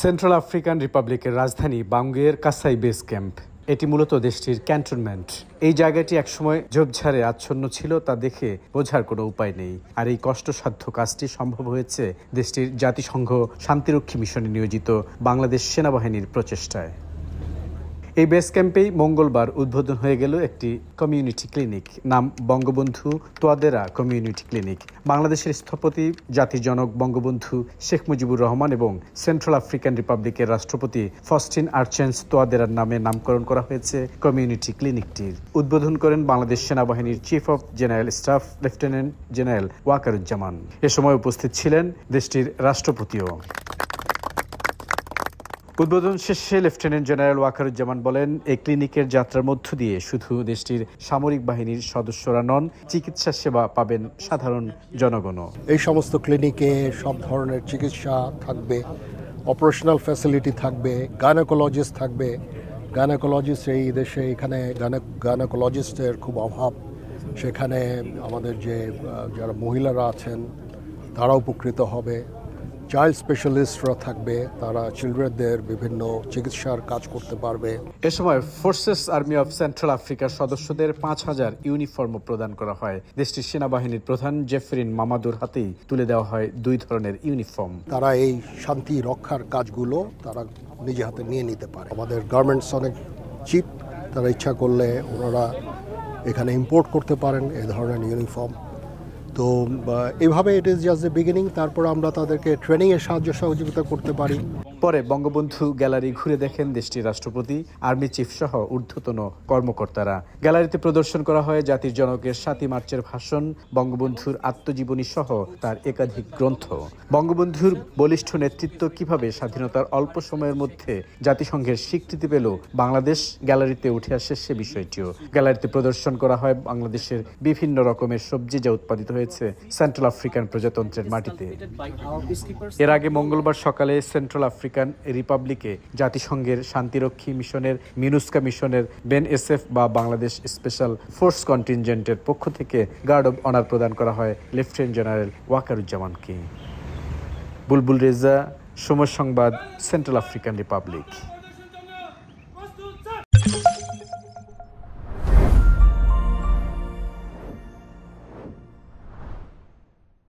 Central African রিপাবলিকের রাজধানী বাঙ্গুয়ের Kasai base camp. এটি মূলত দেশটির ক্যান্টনমেন্ট। এই জায়গাটি একসময় ঝোপঝাড়ে আচ্ছন্ন ছিল, তা দেখে বোঝার কোনো উপায় নেই। আর এই কষ্টসাধ্য কাজটি সম্ভব হয়েছে দেশটির জাতিসংঘ শান্তিরক্ষী মিশনে নিয়োজিত বাংলাদেশ সেনাবাহিনীর প্রচেষ্টায়। এই বেস ক্যাম্পেই মঙ্গলবার উদ্বোধন হয়ে গেল একটি কমিউনিটি ক্লিনিক, নাম বঙ্গবন্ধু তোয়াদেরা কমিউনিটি ক্লিনিক। বাংলাদেশের স্থপতি জাতির জনক বঙ্গবন্ধু শেখ মুজিবুর রহমান এবং সেন্ট্রাল আফ্রিকান রিপাবলিকের রাষ্ট্রপতি ফস্টিন আর্চেন্স তোয়াদেরার নামে নামকরণ করা হয়েছে কমিউনিটি ক্লিনিকটির। উদ্বোধন করেন বাংলাদেশ সেনাবাহিনীর chief of general staff lieutenant general Waker-Uz-Zaman. এ সময় উপস্থিত ছিলেন দেশটির রাষ্ট্রপতিও। উদ্বোধন শেষে লেফটেন্যান্ট জেনারেল ওয়াকারুজ্জামান বলেন, এই ক্লিনিকের যাত্রার মধ্য দিয়ে শুধু দেশটির সামরিক বাহিনীর সদস্যরা নন, চিকিৎসা সেবা পাবেন সাধারণ জনগণও। এই সমস্ত ক্লিনিকে সব ধরনের চিকিৎসা থাকবে, অপারেশনাল ফ্যাসিলিটি থাকবে, গাইনোকোলজিস্ট থাকবে। গাইনোকোলজিস্ট এই দেশে এখানে গাইনোকোলজিস্টের খুব অভাব। সেখানে আমাদের যারা মহিলারা আছেন তারা উপকৃত হবে। চাইল্ড স্পেশালিস্টরা থাকবে, তারা চিলড্রেনদের বিভিন্ন চিকিৎসার কাজ করতে পারবে। এ সময় ফোর্সেস আর্মি অফ সেন্ট্রাল আফ্রিকার সদস্যদের ৫,০০০ ইউনিফর্ম প্রদান করা হয়। দেশটির সেনাবাহিনীর প্রধান জেফরিন মামাদুর হাতেই তুলে দেওয়া হয় ২ ধরনের ইউনিফর্ম। তারা এই শান্তি রক্ষার কাজগুলো তারা নিজে হাতে নিয়ে নিতে পারে। আমাদের গার্মেন্টস অনেক চিপ, তারা ইচ্ছা করলে ওনারা এখানে ইম্পোর্ট করতে পারেন এই ধরনের ইউনিফর্ম। তো এইভাবে it is just the beginning. তারপর আমরা তাদেরকে ট্রেনিংয়ের সাহায্য সহযোগিতা করতে পারি। পরে বঙ্গবন্ধু গ্যালারি ঘুরে দেখেন দেশটির রাষ্ট্রপতি, আর্মি চিফ সহ ঊর্ধ্বতন কর্মকর্তারা। গ্যালারিতে প্রদর্শন করা হয় জাতির জনকের ৭ই মার্চের ভাষণ, বঙ্গবন্ধুর আত্মজীবনী সহ তার একাধিক গ্রন্থ। বঙ্গবন্ধুর বলিষ্ঠ নেতৃত্ব কিভাবে স্বাধীনতার অল্প সময়ের মধ্যে জাতিসংঘের স্বীকৃতি পেল বাংলাদেশ গ্যালারিতে উঠে আসে সে বিষয়টিও। গ্যালারিতে প্রদর্শন করা হয় বাংলাদেশের বিভিন্ন রকমের সবজি যা উৎপাদিত হয়েছে সেন্ট্রাল আফ্রিকান প্রজাতন্ত্রের মাটিতে। এর আগে মঙ্গলবার সকালে সেন্ট্রাল আফ্রিকান রিপাবলিকে জাতিসংঘের শান্তিরক্ষী মিশনের মিনুস্কা মিশনের BNSF বা বাংলাদেশ স্পেশাল ফোর্স কন্টিনজেন্টের পক্ষ থেকে গার্ড অব অনার প্রদান করা হয় লেফটেন্যান্ট জেনারেল ওয়াকারুজ্জামানকে। বুলবুল রেজা, সময় সংবাদ, সেন্ট্রাল আফ্রিকান রিপাবলিক।